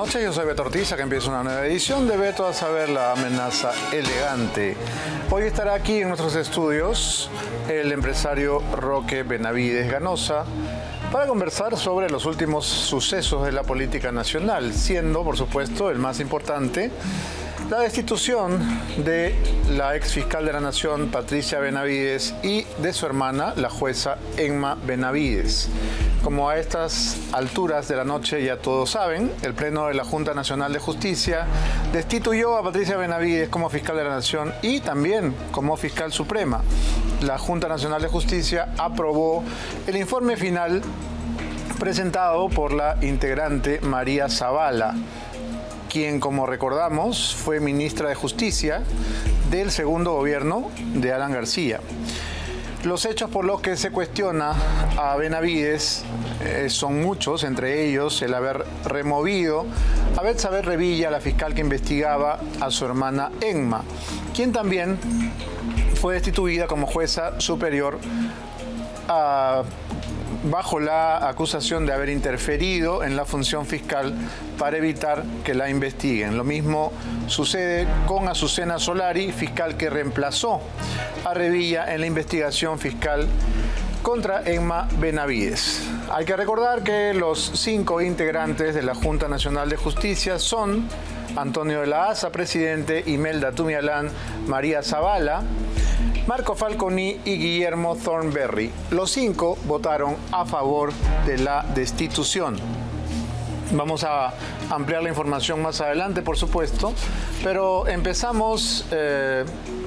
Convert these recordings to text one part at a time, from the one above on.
noches, yo soy Beto Ortiz, que empieza una nueva edición de Beto a saber, la amenaza elegante. Hoy estará aquí en nuestros estudios el empresario Roque Benavides Ganosa para conversar sobre los últimos sucesos de la política nacional, siendo, por supuesto, el más importante la destitución de la ex fiscal de la Nación, Patricia Benavides, y de su hermana, la jueza Emma Benavides. Como a estas alturas de la noche ya todos saben, el Pleno de la Junta Nacional de Justicia destituyó a Patricia Benavides como fiscal de la Nación y también como fiscal suprema. La Junta Nacional de Justicia aprobó el informe final presentado por la integrante María Zavala, quien, como recordamos, fue ministra de Justicia del segundo gobierno de Alan García. Los hechos por los que se cuestiona a Benavides son muchos, entre ellos el haber removido a Betsabe Revilla, la fiscal que investigaba a su hermana Emma, quien también fue destituida como jueza superior bajo la acusación de haber interferido en la función fiscal para evitar que la investiguen. Lo mismo sucede con Azucena Solari, fiscal que reemplazó a Revilla en la investigación fiscal contra Emma Benavides. Hay que recordar que los 5 integrantes de la Junta Nacional de Justicia son Antonio de la Asa, presidente, Imelda Tumialán, María Zavala, Marco Falconi y Guillermo Thornberry. Los 5 votaron a favor de la destitución. Vamos a ampliar la información más adelante, por supuesto, pero empezamos,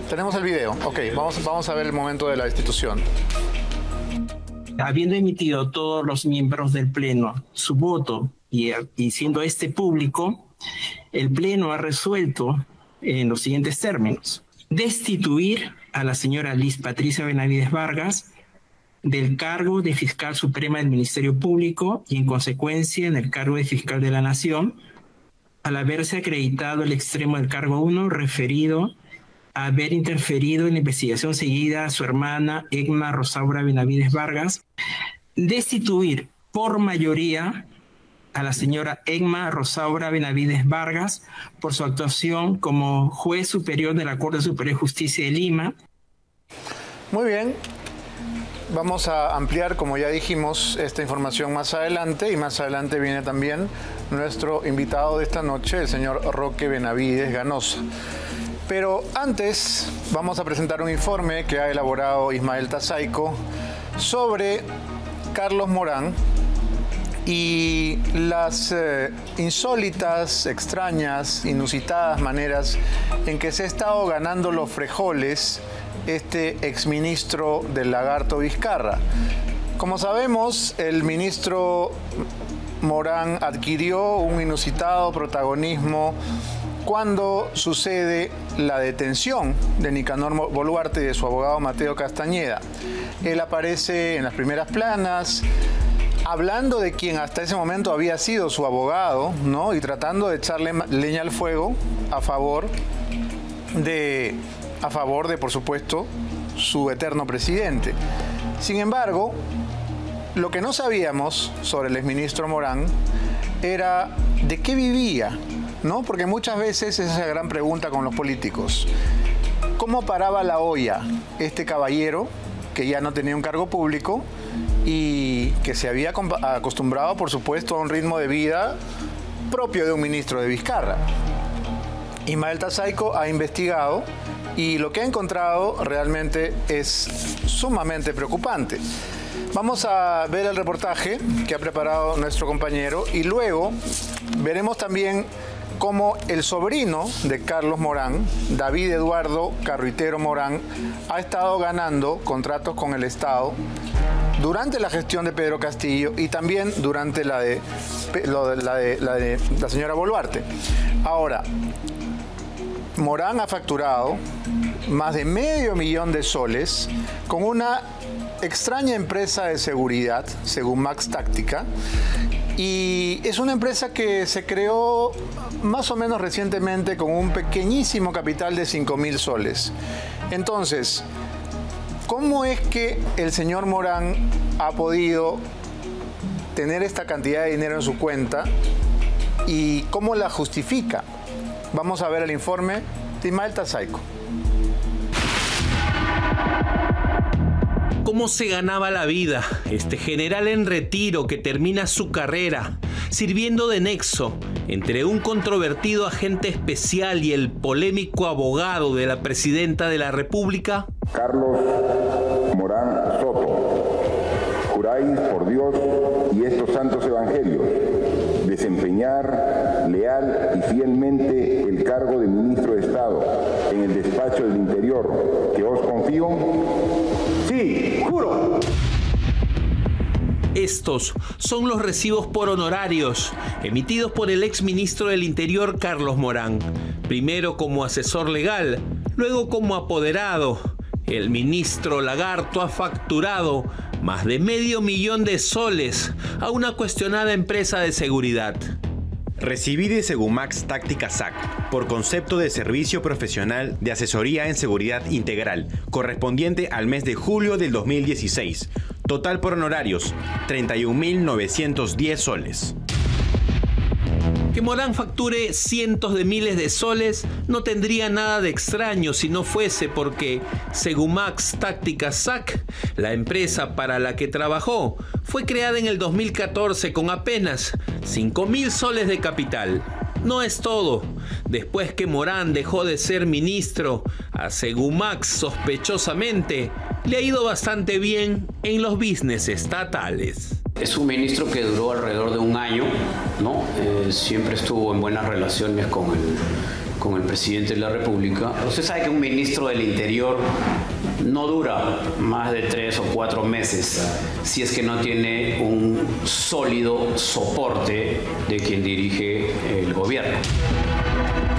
tenemos el video. Ok, vamos a ver el momento de la destitución. Habiendo emitido todos los miembros del Pleno su voto y siendo este público, el Pleno ha resuelto en los siguientes términos: destituir a la señora Liz Patricia Benavides Vargas del cargo de fiscal suprema del Ministerio Público y, en consecuencia, en el cargo de fiscal de la Nación, al haberse acreditado el extremo del cargo 1 referido a haber interferido en la investigación seguida a su hermana Emma Rosaura Benavides Vargas. Destituir por mayoría a la señora Emma Rosaura Benavides Vargas por su actuación como juez superior de la Corte Superior de Justicia de Lima. Muy bien. Vamos a ampliar, como ya dijimos, esta información más adelante, y más adelante viene también nuestro invitado de esta noche, el señor Roque Benavides Ganosa. Pero antes vamos a presentar un informe que ha elaborado Ismael Tazaico sobre Carlos Morán y las insólitas, extrañas, inusitadas maneras en que se ha estado ganando los frijoles este exministro del Lagarto Vizcarra. Como sabemos, el ministro Morán adquirió un inusitado protagonismo cuando sucede la detención de Nicanor Boluarte y de su abogado Mateo Castañeda. Él aparece en las primeras planas, hablando de quien hasta ese momento había sido su abogado, ¿no? Y tratando de echarle leña al fuego a favor de, por supuesto, su eterno presidente. Sin embargo, lo que no sabíamos sobre el exministro Morán era de qué vivía, ¿no? Porque muchas veces esa es la gran pregunta con los políticos. ¿Cómo paraba la olla este caballero que ya no tenía un cargo público y que se había acostumbrado, por supuesto, a un ritmo de vida propio de un ministro de Vizcarra? Ismael Tazaico ha investigado y lo que ha encontrado realmente es sumamente preocupante. Vamos a ver el reportaje que ha preparado nuestro compañero y luego veremos también cómo el sobrino de Carlos Morán, David Eduardo Carruitero Morán, ha estado ganando contratos con el Estado durante la gestión de Pedro Castillo y también durante la de la señora Boluarte. Ahora, Morán ha facturado más de $500,000 de soles con una extraña empresa de seguridad, según Max Táctica, y es una empresa que se creó más o menos recientemente con un pequeñísimo capital de 5.000 soles. Entonces, ¿cómo es que el señor Morán ha podido tener esta cantidad de dinero en su cuenta y cómo la justifica. Vamos a ver el informe de Ismael Tazaico. ¿Cómo se ganaba la vida este general en retiro que termina su carrera sirviendo de nexo entre un controvertido agente especial y el polémico abogado de la presidenta de la República? Carlos Morán Soto, juráis por Dios y estos santos evangelios desempeñar leal y fielmente el cargo de ministro de Estado en el despacho del Interior que os confío. Sí, juro. Estos son los recibos por honorarios emitidos por el exministro del Interior Carlos Morán, primero como asesor legal, luego como apoderado. El ministro Lagarto ha facturado más de $500,000 de soles a una cuestionada empresa de seguridad. Recibí de Segumax Táctica SAC por concepto de servicio profesional de asesoría en seguridad integral, correspondiente al mes de julio del 2016. Total por honorarios, 31.910 soles. Que Morán facture cientos de miles de soles no tendría nada de extraño si no fuese porque Segumax Táctica SAC, la empresa para la que trabajó, fue creada en el 2014 con apenas 5.000 soles de capital. No es todo. Después que Morán dejó de ser ministro, a Segumax sospechosamente le ha ido bastante bien en los business estatales. Es un ministro que duró alrededor de un año, ¿no? Siempre estuvo en buenas relaciones con el presidente de la República. Usted sabe que un ministro del Interior no dura más de 3 o 4 meses si es que no tiene un sólido soporte de quien dirige el gobierno.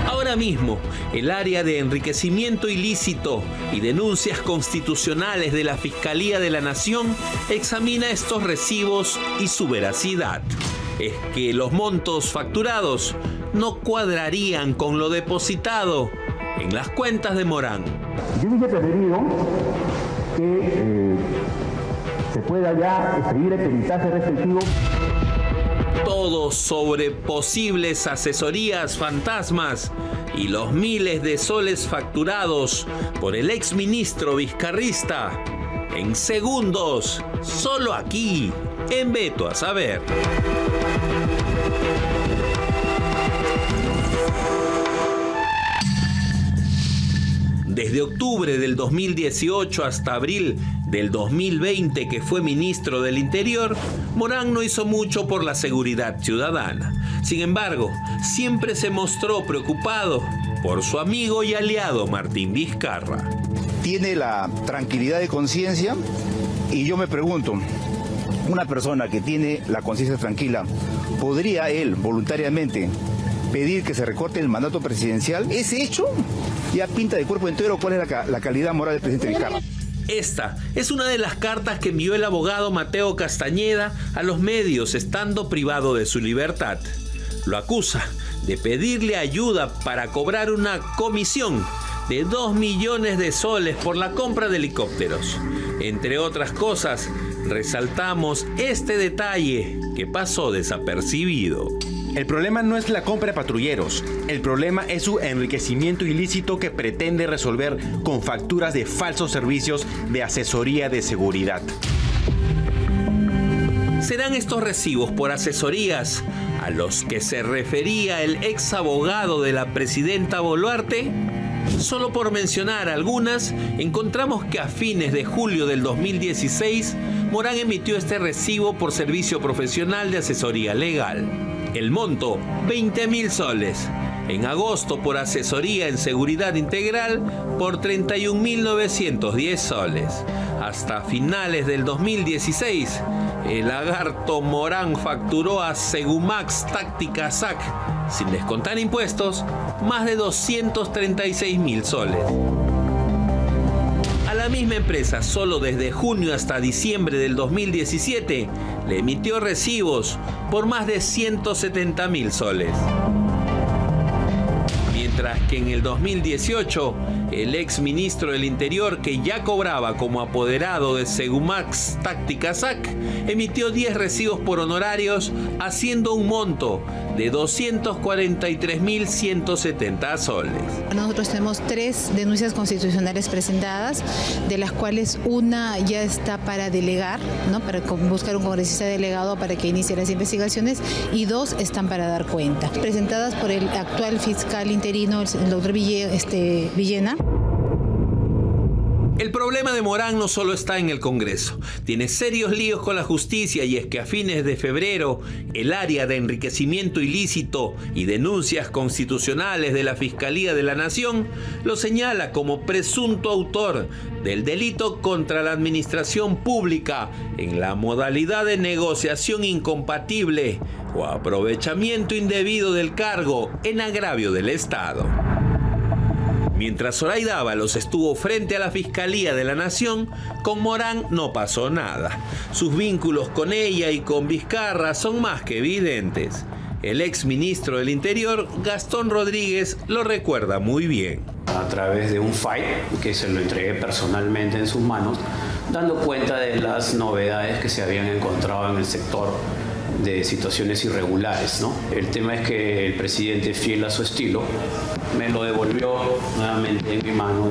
Ahora mismo, el área de enriquecimiento ilícito y denuncias constitucionales de la Fiscalía de la Nación examina estos recibos y su veracidad. Es que los montos facturados no cuadrarían con lo depositado en las cuentas de Morán. Yo hubiese preferido que se pueda ya seguir el peritaje respectivo. Todo sobre posibles asesorías fantasmas y los miles de soles facturados por el exministro vizcarrista en segundos, solo aquí, en Veto a Saber. Desde octubre del 2018 hasta abril del 2020, que fue ministro del Interior, Morán no hizo mucho por la seguridad ciudadana. Sin embargo, siempre se mostró preocupado por su amigo y aliado Martín Vizcarra. Tiene la tranquilidad de conciencia y yo me pregunto, una persona que tiene la conciencia tranquila, ¿podría él voluntariamente pedir que se recorte el mandato presidencial? Ese hecho ya pinta de cuerpo entero cuál es la calidad moral del presidente Vizcarra. Esta es una de las cartas que envió el abogado Mateo Castañeda a los medios estando privado de su libertad. Lo acusa de pedirle ayuda para cobrar una comisión de 2 millones de soles por la compra de helicópteros. Entre otras cosas, resaltamos este detalle que pasó desapercibido. El problema no es la compra de patrulleros, el problema es su enriquecimiento ilícito que pretende resolver con facturas de falsos servicios de asesoría de seguridad. ¿Serán estos recibos por asesorías a los que se refería el ex abogado de la presidenta Boluarte? Solo por mencionar algunas, encontramos que a fines de julio del 2016, Morán emitió este recibo por servicio profesional de asesoría legal. El monto, 20.000 soles. En agosto, por asesoría en seguridad integral, por 31.910 soles. Hasta finales del 2016, el lagarto Morán facturó a Segumax Táctica SAC, sin descontar impuestos, más de 236.000 soles. A la misma empresa, solo desde junio hasta diciembre del 2017, le emitió recibos por más de 170.000 soles. Mientras que en el 2018, el ex ministro del Interior, que ya cobraba como apoderado de Segumax Táctica SAC, emitió 10 recibos por honorarios, haciendo un monto de 243.170 soles. Nosotros tenemos 3 denuncias constitucionales presentadas, de las cuales una ya está para delegar, ¿no?, para buscar un congresista delegado para que inicie las investigaciones, y 2 están para dar cuenta, presentadas por el actual fiscal interino, el doctor Villena. El problema de Morán no solo está en el Congreso, tiene serios líos con la justicia, y es que a fines de febrero el área de enriquecimiento ilícito y denuncias constitucionales de la Fiscalía de la Nación lo señala como presunto autor del delito contra la administración pública en la modalidad de negociación incompatible o aprovechamiento indebido del cargo en agravio del Estado. Mientras Zoraida Ábalos estuvo frente a la Fiscalía de la Nación, con Morán no pasó nada. Sus vínculos con ella y con Vizcarra son más que evidentes. El ex ministro del Interior, Gastón Rodríguez, lo recuerda muy bien. A través de un file que se lo entregué personalmente en sus manos, dando cuenta de las novedades que se habían encontrado en el sector de situaciones irregulares, ¿no? El tema es que el presidente, fiel a su estilo, me lo devolvió nuevamente en mi mano,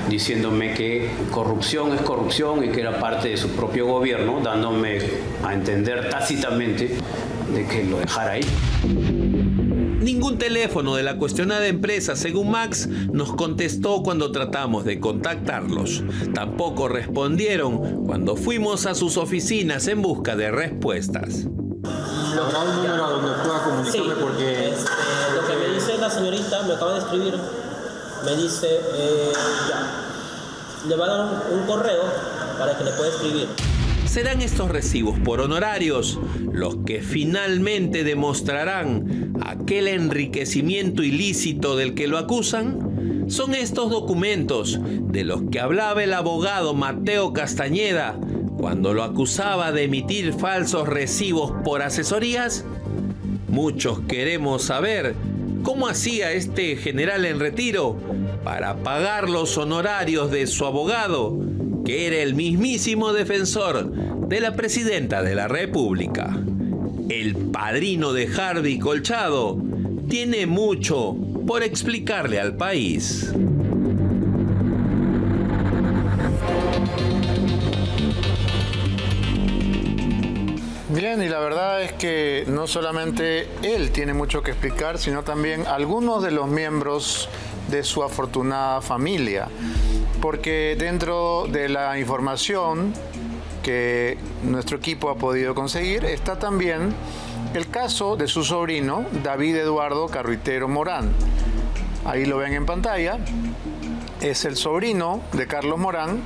diciéndome que corrupción es corrupción y que era parte de su propio gobierno, dándome a entender tácitamente de que lo dejara ahí. Ningún teléfono de la cuestionada empresa Segumax nos contestó cuando tratamos de contactarlos. Tampoco respondieron cuando fuimos a sus oficinas en busca de respuestas. ¿Habrá un número a donde pueda comunicarme? Sí, porque lo que me dice la señorita, me acaba de escribir, me dice, le va a dar un correo para que le pueda escribir. ¿Serán estos recibos por honorarios los que finalmente demostrarán aquel enriquecimiento ilícito del que lo acusan? ¿Son estos documentos de los que hablaba el abogado Mateo Castañeda cuando lo acusaba de emitir falsos recibos por asesorías? Muchos queremos saber cómo hacía este general en retiro para pagar los honorarios de su abogado, que era el mismísimo defensor de la presidenta de la República. El padrino de Hardy Colchado tiene mucho por explicarle al país. Bien, y la verdad es que no solamente él tiene mucho que explicar, sino también algunos de los miembros de su afortunada familia. Porque dentro de la información que nuestro equipo ha podido conseguir está también el caso de su sobrino, David Eduardo Carruitero Morán. Ahí lo ven en pantalla. Es el sobrino de Carlos Morán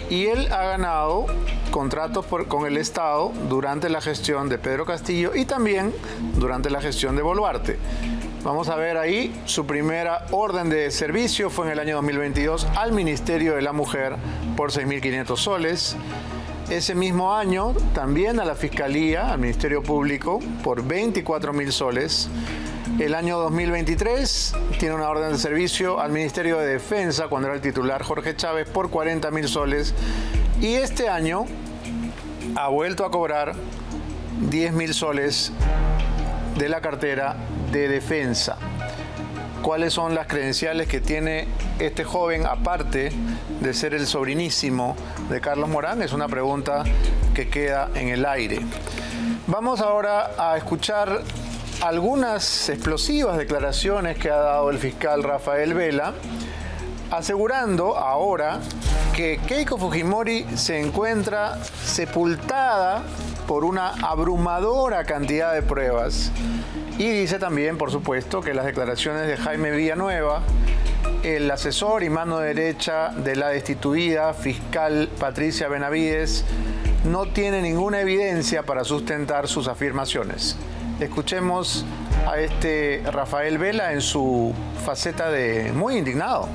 y él ha ganado contratos con el Estado durante la gestión de Pedro Castillo y también durante la gestión de Boluarte. Vamos a ver ahí, su primera orden de servicio fue en el año 2022 al Ministerio de la Mujer por 6.500 soles. Ese mismo año también a la Fiscalía, al Ministerio Público, por 24.000 soles. El año 2023 tiene una orden de servicio al Ministerio de Defensa, cuando era el titular Jorge Chávez, por 40.000 soles. Y este año ha vuelto a cobrar 10.000 soles de la cartera de Defensa. ¿Cuáles son las credenciales que tiene este joven, aparte de ser el sobrinísimo de Carlos Morán? Es una pregunta que queda en el aire. Vamos ahora a escuchar algunas explosivas declaraciones que ha dado el fiscal Rafael Vela, asegurando ahora que Keiko Fujimori se encuentra sepultada por una abrumadora cantidad de pruebas. Y dice también, por supuesto, que las declaraciones de Jaime Villanueva, el asesor y mano derecha de la destituida fiscal Patricia Benavides, no tiene ninguna evidencia para sustentar sus afirmaciones. Escuchemos a este Rafael Vela en su faceta de muy indignado.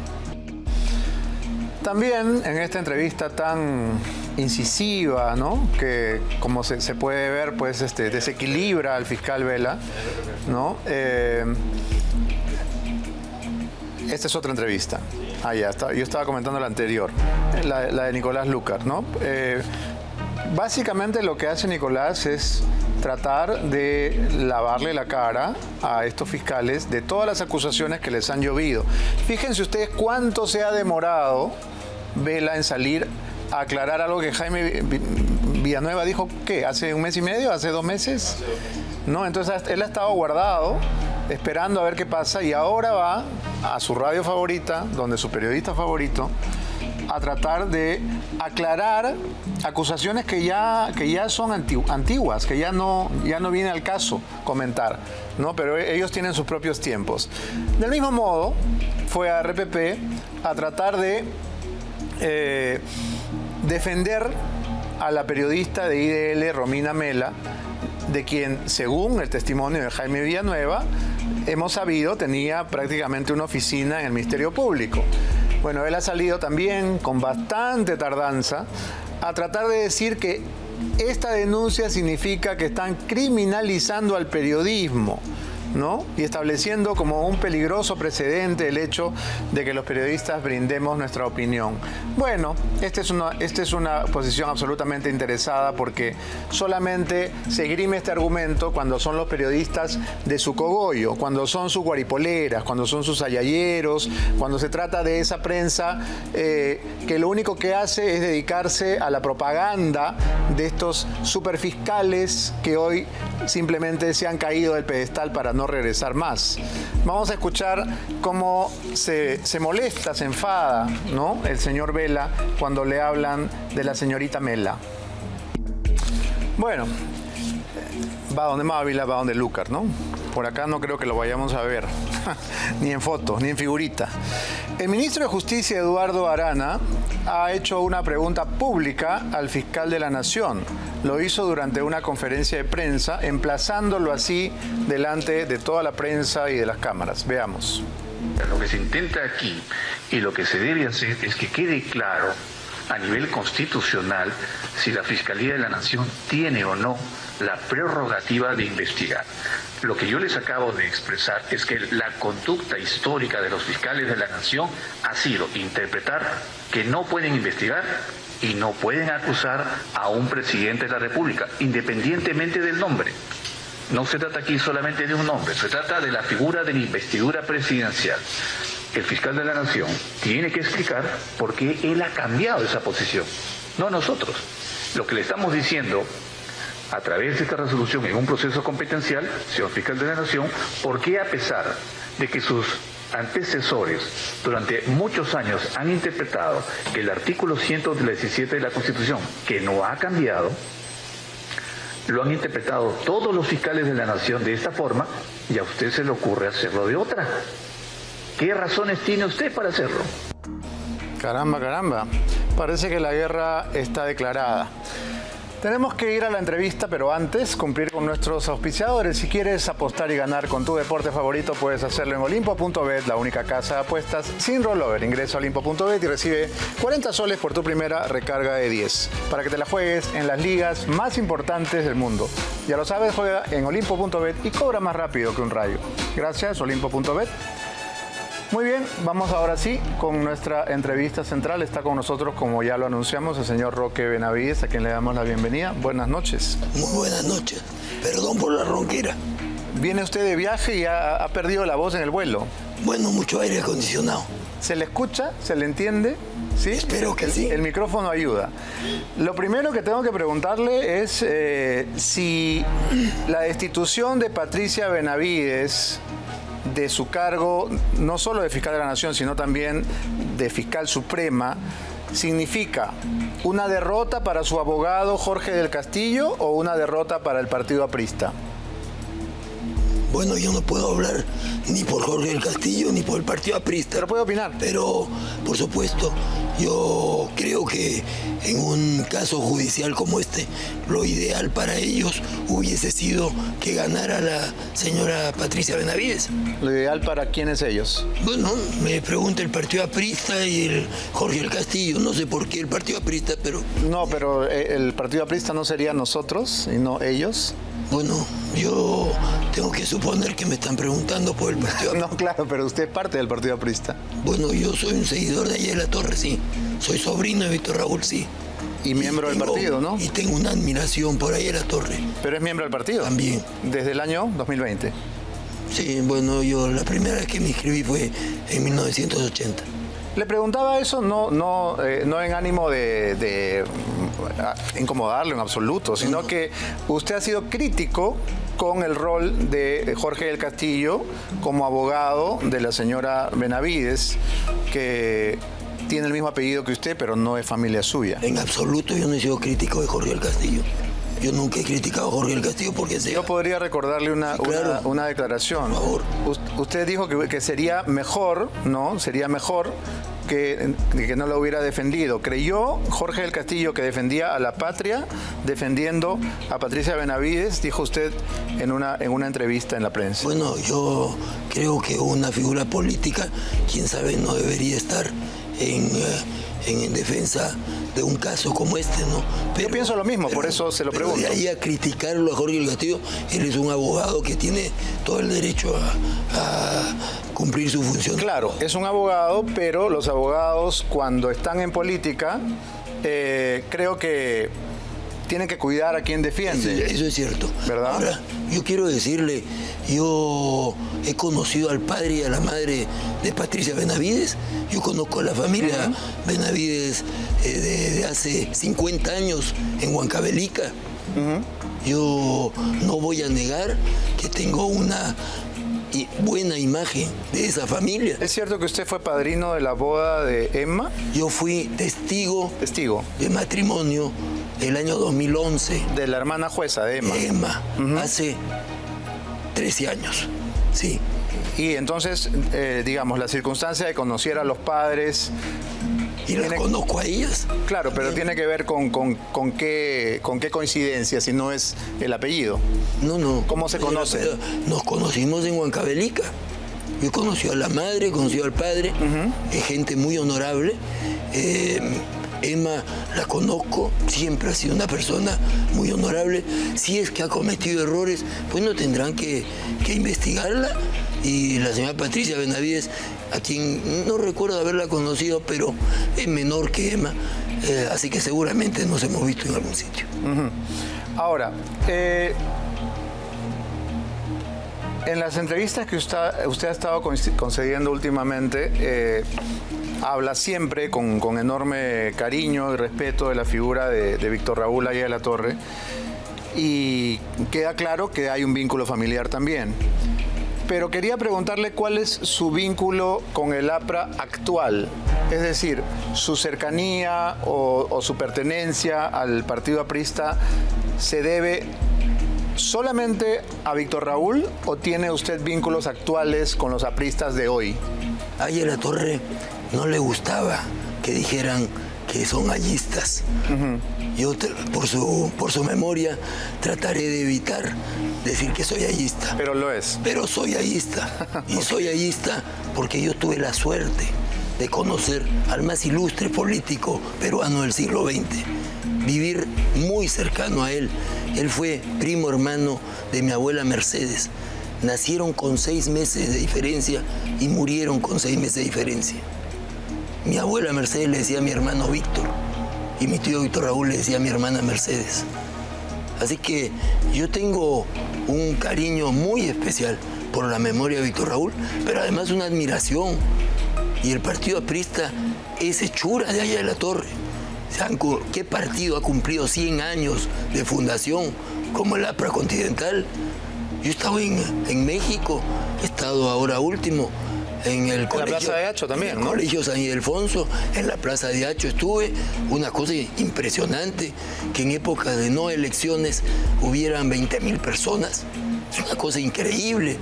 También en esta entrevista tan incisiva, ¿no?, que como se puede ver, pues desequilibra al fiscal Vela, ¿no? esta es otra entrevista. Ah, ya está. Yo estaba comentando la anterior, la de Nicolás Lucar, ¿no? Básicamente lo que hace Nicolás es tratar de lavarle la cara a estos fiscales de todas las acusaciones que les han llovido. Fíjense ustedes cuánto se ha demorado Vela en salir a aclarar algo que Jaime Villanueva dijo, ¿qué? ¿Hace un mes y medio? ¿Hace 2 meses? No, entonces él ha estado guardado, esperando a ver qué pasa, y ahora va a su radio favorita, donde su periodista favorito, a tratar de aclarar acusaciones que ya son antiguas, que ya no viene al caso comentar, ¿no? Pero ellos tienen sus propios tiempos. Del mismo modo, fue a RPP a tratar de defender a la periodista de IDL, Romina Mela, de quien, según el testimonio de Jaime Villanueva, hemos sabido tenía prácticamente una oficina en el Ministerio Público. Bueno, él ha salido también con bastante tardanza a tratar de decir que esta denuncia significa que están criminalizando al periodismo, ¿no? Y estableciendo como un peligroso precedente el hecho de que los periodistas brindemos nuestra opinión. Bueno, esta es una posición absolutamente interesada, porque solamente se esgrime este argumento cuando son los periodistas de su cogollo, cuando son sus guaripoleras, cuando son sus ayayeros, cuando se trata de esa prensa que lo único que hace es dedicarse a la propaganda de estos superfiscales que hoy simplemente se han caído del pedestal para no regresar más. Vamos a escuchar cómo se molesta, se enfada, ¿no?, el señor Vela cuando le hablan de la señorita Mela. Bueno, va donde Mávila, va donde Lucar, ¿no? Por acá no creo que lo vayamos a ver, ni en foto, ni en figurita. El ministro de Justicia, Eduardo Arana, ha hecho una pregunta pública al fiscal de la Nación. Lo hizo durante una conferencia de prensa, emplazándolo así delante de toda la prensa y de las cámaras. Veamos. Lo que se intenta aquí y lo que se debe hacer es que quede claro a nivel constitucional si la Fiscalía de la Nación tiene o no la prerrogativa de investigar. Lo que yo les acabo de expresar es que la conducta histórica de los fiscales de la Nación ha sido interpretar que no pueden investigar y no pueden acusar a un presidente de la República, independientemente del nombre. No se trata aquí solamente de un nombre, se trata de la figura de la investidura presidencial. El fiscal de la Nación tiene que explicar por qué él ha cambiado esa posición, no nosotros. Lo que le estamos diciendo a través de esta resolución en un proceso competencial, señor fiscal de la Nación, por qué a pesar de que sus antecesores durante muchos años han interpretado que el artículo 117 de la Constitución, que no ha cambiado, lo han interpretado todos los fiscales de la Nación de esta forma, y a usted se le ocurre hacerlo de otra. ¿Qué razones tiene usted para hacerlo? Caramba, caramba. Parece que la guerra está declarada. Tenemos que ir a la entrevista, pero antes cumplir con nuestros auspiciadores. Si quieres apostar y ganar con tu deporte favorito, puedes hacerlo en Olimpo.bet, la única casa de apuestas sin rollover. Ingresa a Olimpo.bet y recibe 40 soles por tu primera recarga de 10, para que te la juegues en las ligas más importantes del mundo. Ya lo sabes, juega en Olimpo.bet y cobra más rápido que un rayo. Gracias, Olimpo.bet. Muy bien, vamos ahora sí con nuestra entrevista central. Está con nosotros, como ya lo anunciamos, el señor Roque Benavides, a quien le damos la bienvenida. Buenas noches. Muy buenas noches. Perdón por la ronquera. Viene usted de viaje y ha perdido la voz en el vuelo. Bueno, mucho aire acondicionado. ¿Se le escucha? ¿Se le entiende? ¿Sí? Espero que sí. El micrófono ayuda. Lo primero que tengo que preguntarle es si la destitución de Patricia Benavides de su cargo, no solo de fiscal de la Nación, sino también de fiscal suprema, significa una derrota para su abogado Jorge del Castillo o una derrota para el partido aprista. Bueno, yo no puedo hablar ni por Jorge del Castillo ni por el partido aprista. Pero puede opinar. Pero, por supuesto, yo creo que en un caso judicial como este, lo ideal para ellos hubiese sido que ganara la señora Patricia Benavides. ¿Lo ideal para quiénes ellos? Bueno, me pregunta el partido aprista y el Jorge del Castillo. No sé por qué el partido aprista, pero... No, pero el partido aprista no sería nosotros y no ellos. Bueno, yo tengo que suponer que me están preguntando por el partido. No, claro, pero usted es parte del partido aprista. Bueno, yo soy un seguidor de Aya de la Torre, sí. Soy sobrino de Víctor Raúl, sí. Y miembro del partido, ¿no? Y tengo una admiración por Aya de la Torre. Pero es miembro del partido. También. Desde el año 2020. Sí, bueno, yo la primera vez que me inscribí fue en 1980. Le preguntaba eso no en ánimo de incomodarle en absoluto, sino que usted ha sido crítico con el rol de Jorge del Castillo como abogado de la señora Benavides, que tiene el mismo apellido que usted, pero no es familia suya. En absoluto yo no he sido crítico de Jorge del Castillo. Yo nunca he criticado a Jorge del Castillo porque sea... Yo podría recordarle una declaración. Por favor. Usted dijo que sería mejor, ¿no? Sería mejor que no lo hubiera defendido. ¿Creyó Jorge del Castillo que defendía a la patria defendiendo a Patricia Benavides? Dijo usted en una entrevista en la prensa. Bueno, yo creo que una figura política, quién sabe, no debería estar en defensa de un caso como este, ¿no? Yo pienso lo mismo, por eso se lo pregunto. De ahí a criticarlo a Jorge del Castillo, él es un abogado que tiene todo el derecho a cumplir su función. Claro, es un abogado, pero los abogados cuando están en política, creo que tienen que cuidar a quien defiende. Eso es cierto. ¿Verdad? Ahora, yo quiero decirle, yo he conocido al padre y a la madre de Patricia Benavides. Yo conozco a la familia Benavides de hace 50 años en Huancavelica. Yo no voy a negar que tengo una buena imagen de esa familia. ¿Es cierto que usted fue padrino de la boda de Emma? Yo fui testigo de matrimonio el año 2011. De la hermana jueza de Emma. De Emma, hace 13 años, sí. Y entonces, digamos, la circunstancia de conocer a los padres... ¿Y las conozco a ellas? Claro, pero tiene que ver con qué coincidencia, si no es el apellido. No. ¿Cómo se conocen? Nos conocimos en Huancavelica. Yo conocí a la madre, conocí al padre. Es gente muy honorable. Emma la conozco, siempre ha sido una persona muy honorable. Si es que ha cometido errores, pues no tendrán que investigarla. Y la señora Patricia Benavides, a quien no recuerdo haberla conocido, pero es menor que Emma, así que seguramente nos hemos visto en algún sitio. Ahora, en las entrevistas que usted ha estado concediendo últimamente, habla siempre con enorme cariño y respeto de la figura de Víctor Raúl Aya de la Torre, y queda claro que hay un vínculo familiar también. Pero quería preguntarle cuál es su vínculo con el APRA actual, es decir, su cercanía o su pertenencia al partido aprista se debe solamente a Víctor Raúl o tiene usted vínculos actuales con los apristas de hoy. A Aya de la Torre no le gustaba que dijeran que son ayistas. Yo, por su memoria, trataré de evitar decir que soy ayista. Pero lo es. Pero soy ayista. Y soy ayista porque yo tuve la suerte de conocer al más ilustre político peruano del siglo XX. Vivir muy cercano a él. Él fue primo hermano de mi abuela Mercedes. Nacieron con 6 meses de diferencia y murieron con 6 meses de diferencia. Mi abuela Mercedes le decía a mi hermano Víctor y mi tío Víctor Raúl le decía a mi hermana Mercedes. Así que yo tengo un cariño muy especial por la memoria de Víctor Raúl, pero además una admiración. Y el partido aprista es hechura de Aya de la Torre. ¿Qué partido ha cumplido 100 años de fundación como el APRA Continental? Yo he estado en México, he estado ahora último en el colegio, la Plaza de Hacho también, en el Colegio San Ildefonso, en la Plaza de Hacho estuve. Una cosa impresionante, que en época de no elecciones hubieran 20.000 personas. Es una cosa increíble.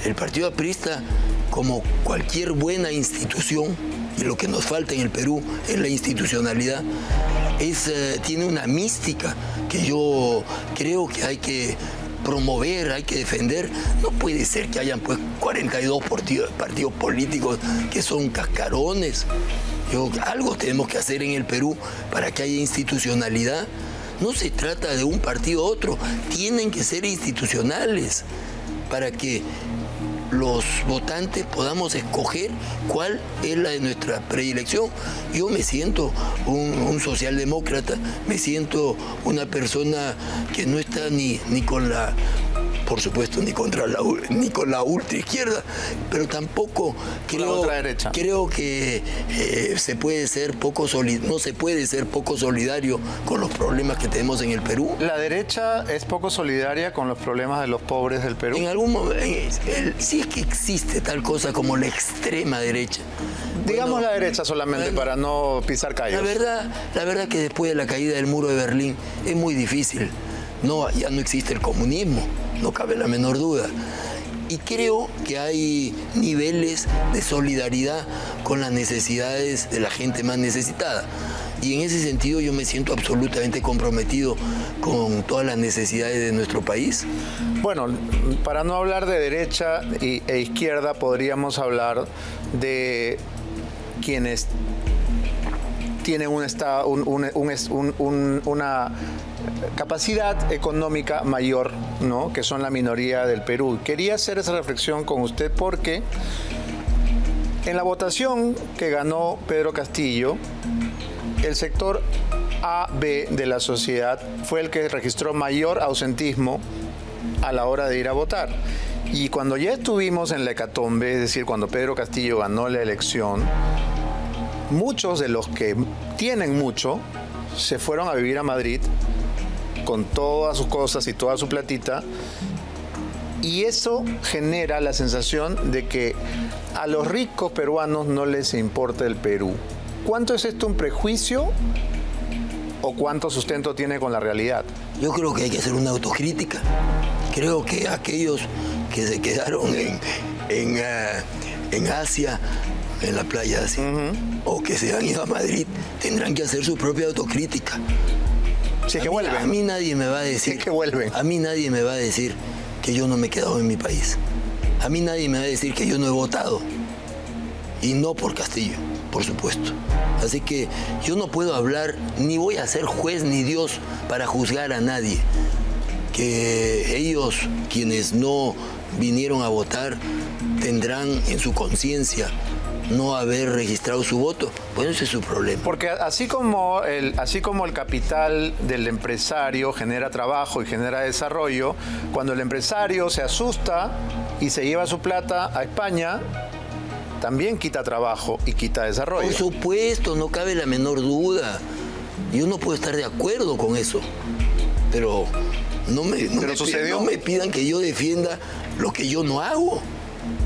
El partido aprista, como cualquier buena institución, y lo que nos falta en el Perú es la institucionalidad, tiene una mística que yo creo que hay que promover, hay que defender. No puede ser que hayan pues 42 partidos políticos que son cascarones. Algo tenemos que hacer en el Perú para que haya institucionalidad. No se trata de un partido u otro, tienen que ser institucionales para que los votantes podamos escoger cuál es la de nuestra predilección. Yo me siento un socialdemócrata, me siento una persona que no está ni con la, por supuesto, ni con la ultraizquierda, pero tampoco creo que no se puede ser poco solidario con los problemas que tenemos en el Perú. ¿La derecha es poco solidaria con los problemas de los pobres del Perú? En algún momento, sí es que existe tal cosa como la extrema derecha. Digamos la derecha solamente para no pisar callos. La verdad que después de la caída del muro de Berlín es muy difícil. Ya no existe el comunismo, no cabe la menor duda. Y creo que hay niveles de solidaridad con las necesidades de la gente más necesitada. Y en ese sentido yo me siento absolutamente comprometido con todas las necesidades de nuestro país. Bueno, para no hablar de derecha e izquierda, podríamos hablar de quienes tienen una capacidad económica mayor, ¿no? Que son la minoría del Perú. Quería hacer esa reflexión con usted porque en la votación que ganó Pedro Castillo, el sector A-B de la sociedad fue el que registró mayor ausentismo a la hora de ir a votar. Y cuando ya estuvimos en la hecatombe, es decir, cuando Pedro Castillo ganó la elección, muchos de los que tienen mucho se fueron a vivir a Madrid con todas sus cosas y toda su platita, y eso genera la sensación de que a los ricos peruanos no les importa el Perú. ¿Cuánto es esto un prejuicio o cuánto sustento tiene con la realidad? Yo creo que hay que hacer una autocrítica. Creo que aquellos que se quedaron en Asia, en la playa Asia, o que se han ido a Madrid, tendrán que hacer su propia autocrítica. Sí, que vuelven. A mí nadie me va a decir. Sí, que vuelven. A mí nadie me va a decir que yo no me he quedado en mi país. A mí nadie me va a decir que yo no he votado. Y no por Castillo, por supuesto. Así que yo no puedo hablar, ni voy a ser juez ni Dios para juzgar a nadie. Que ellos, quienes no vinieron a votar, tendrán en su conciencia no haber registrado su voto. Bueno, ese es su problema. Porque así como el capital del empresario genera trabajo y genera desarrollo, cuando el empresario se asusta y se lleva su plata a España, también quita trabajo y quita desarrollo. Por supuesto, no cabe la menor duda. Yo no puedo estar de acuerdo con eso. Pero no me pidan que yo defienda lo que yo no hago.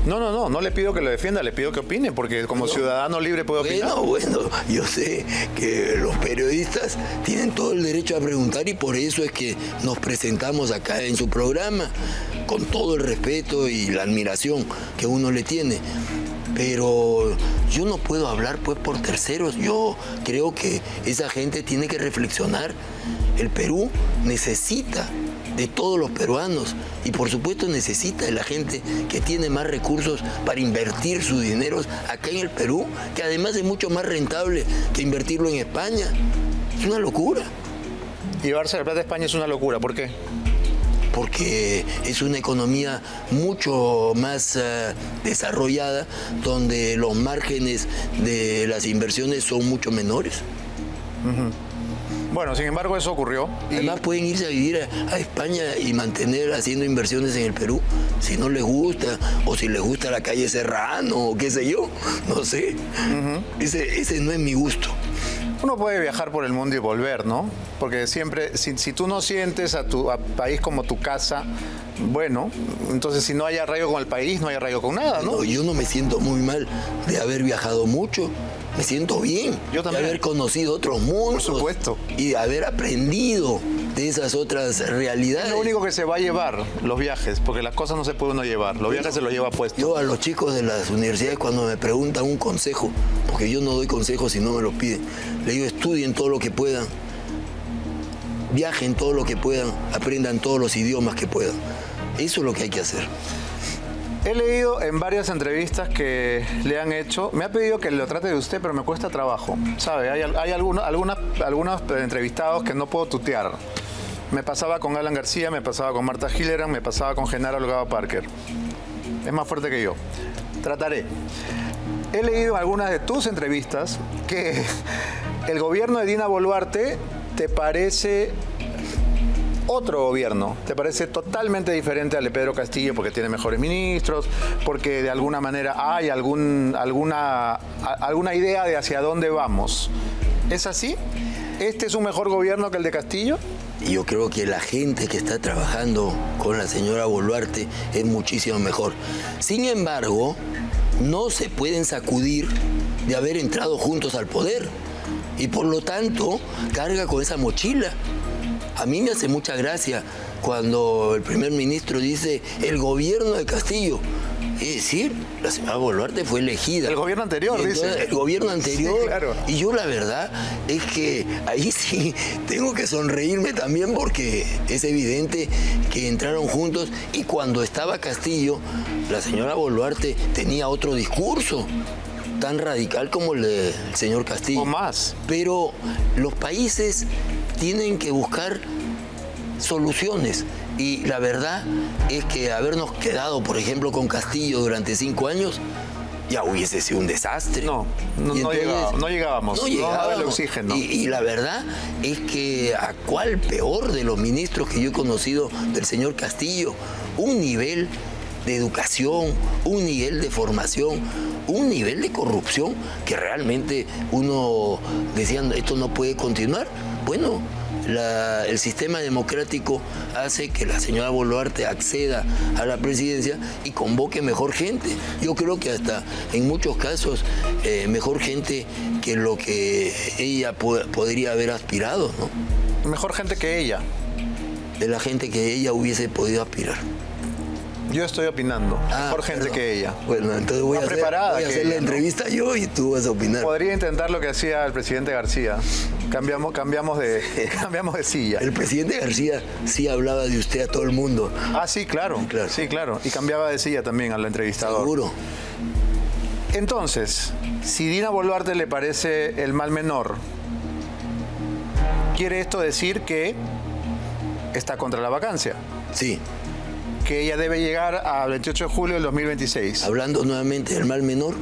No le pido que lo defienda, le pido que opine, porque como ciudadano libre puedo opinar. Bueno, yo sé que los periodistas tienen todo el derecho a preguntar y por eso es que nos presentamos acá en su programa, con todo el respeto y la admiración que uno le tiene. Pero yo no puedo hablar pues por terceros. Yo creo que esa gente tiene que reflexionar. El Perú necesita de todos los peruanos y por supuesto necesita de la gente que tiene más recursos para invertir sus dineros acá en el Perú, que además es mucho más rentable que invertirlo en España. Es una locura. Llevarse la plata a España es una locura. ¿Por qué? Porque es una economía mucho más desarrollada, donde los márgenes de las inversiones son mucho menores. Bueno, sin embargo, eso ocurrió. Además, pueden irse a vivir a España y mantener haciendo inversiones en el Perú, si no les gusta, o si les gusta la calle Serrano, o qué sé yo, no sé. Ese no es mi gusto. Uno puede viajar por el mundo y volver, ¿no? Porque siempre, si tú no sientes a tu país como tu casa, bueno, entonces si no hay arraigo con el país, no hay arraigo con nada, ¿no? No, yo no me siento muy mal de haber viajado mucho. Me siento bien. Yo también. De haber conocido otros mundos. Por supuesto. Y de haber aprendido de esas otras realidades. Es lo único que se va a llevar, los viajes, porque las cosas no se puede uno llevar. Los viajes se los lleva puestos. Yo a los chicos de las universidades, cuando me preguntan un consejo, porque yo no doy consejos si no me los piden, les digo, estudien todo lo que puedan, viajen todo lo que puedan, aprendan todos los idiomas que puedan. Eso es lo que hay que hacer. He leído en varias entrevistas que le han hecho, me ha pedido que lo trate de usted, pero me cuesta trabajo, ¿sabe? Hay algunos entrevistados que no puedo tutear. Me pasaba con Alan García, me pasaba con Marta Hilleran, me pasaba con Genaro Holgado Parker. Es más fuerte que yo. Trataré. He leído en algunas de tus entrevistas que el gobierno de Dina Boluarte te parece otro gobierno, te parece totalmente diferente al de Pedro Castillo porque tiene mejores ministros, porque de alguna manera hay alguna idea de hacia dónde vamos. ¿Es así? ¿Este es un mejor gobierno que el de Castillo? Yo creo que la gente que está trabajando con la señora Boluarte es muchísimo mejor. Sin embargo, no se pueden sacudir de haber entrado juntos al poder y por lo tanto carga con esa mochila. A mí me hace mucha gracia cuando el primer ministro dice el gobierno de Castillo. Es decir, la señora Boluarte fue elegida. El gobierno anterior, dice. El gobierno anterior. Sí, claro. Y yo la verdad es que ahí sí tengo que sonreírme también porque es evidente que entraron juntos y cuando estaba Castillo, la señora Boluarte tenía otro discurso tan radical como el del señor Castillo. O más. Pero los países tienen que buscar soluciones y la verdad es que habernos quedado, por ejemplo, con Castillo durante 5 años ya hubiese sido un desastre. No llegábamos. No daba el oxígeno. Y la verdad es que a cuál peor de los ministros que yo he conocido del señor Castillo, un nivel de educación, un nivel de formación, un nivel de corrupción que realmente uno decía, esto no puede continuar. Bueno, el sistema democrático hace que la señora Boluarte acceda a la presidencia y convoque mejor gente. Yo creo que hasta en muchos casos mejor gente que lo que ella podría haber aspirado, ¿no? Mejor gente que ella. De la gente que ella hubiese podido aspirar. Yo estoy opinando. Mejor gente que ella. Bueno, entonces voy a hacer la entrevista yo y tú vas a opinar. Podría intentar lo que hacía el presidente García. Cambiamos de silla. El presidente García sí hablaba de usted a todo el mundo. Ah, sí, claro. Sí, claro. Y cambiaba de silla también al entrevistador. Seguro. Entonces, si Dina Boluarte le parece el mal menor, ¿quiere esto decir que está contra la vacancia? Sí. Que ella debe llegar al 28 de julio del 2026. Hablando nuevamente del mal menor,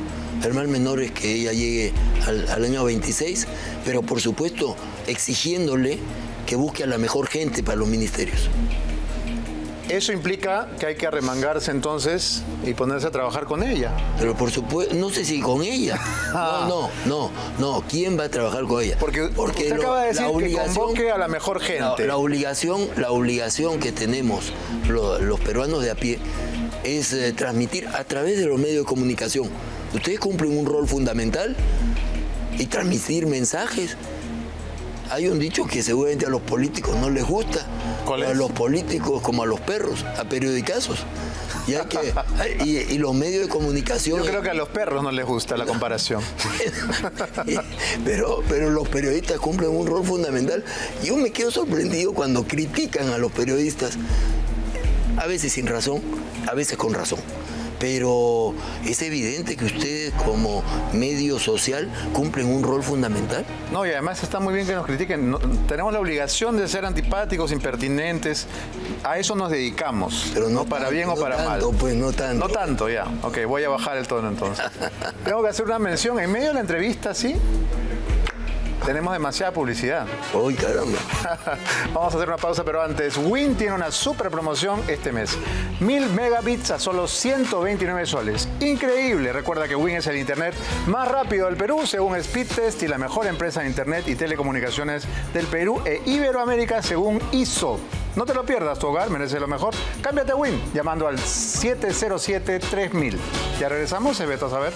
el mal menor es que ella llegue al año 26, pero por supuesto exigiéndole que busque a la mejor gente para los ministerios. Eso implica que hay que arremangarse entonces y ponerse a trabajar con ella. Pero por supuesto, no sé si con ella. No. ¿Quién va a trabajar con ella? Porque usted acaba de decir que convoque a la mejor gente. La obligación que tenemos los peruanos de a pie es transmitir a través de los medios de comunicación. Ustedes cumplen un rol fundamental y transmitir mensajes. Hay un dicho que seguramente a los políticos no les gusta. ¿Cuál es? A los políticos como a los perros, a periodicazos. Y los medios de comunicación... Yo creo que a los perros no les gusta la comparación. pero los periodistas cumplen un rol fundamental. Yo me quedo sorprendido cuando critican a los periodistas, a veces sin razón, a veces con razón. Pero es evidente que ustedes como medio social cumplen un rol fundamental. No, y además está muy bien que nos critiquen. Tenemos la obligación de ser antipáticos, impertinentes. A eso nos dedicamos. Pero no para tanto, bien o para mal. Pues no tanto. No tanto, ya. Ok, voy a bajar el tono entonces. Tengo que hacer una mención. En medio de la entrevista, ¿sí? Tenemos demasiada publicidad. ¡Uy, caramba! Vamos a hacer una pausa, pero antes, Win tiene una super promoción este mes. 1000 megabits a solo 129 soles. ¡Increíble! Recuerda que Win es el internet más rápido del Perú, según Speedtest, y la mejor empresa de internet y telecomunicaciones del Perú e Iberoamérica, según ISO. No te lo pierdas, tu hogar merece lo mejor. Cámbiate a Win, llamando al 707-3000. Ya regresamos, Beto a saber.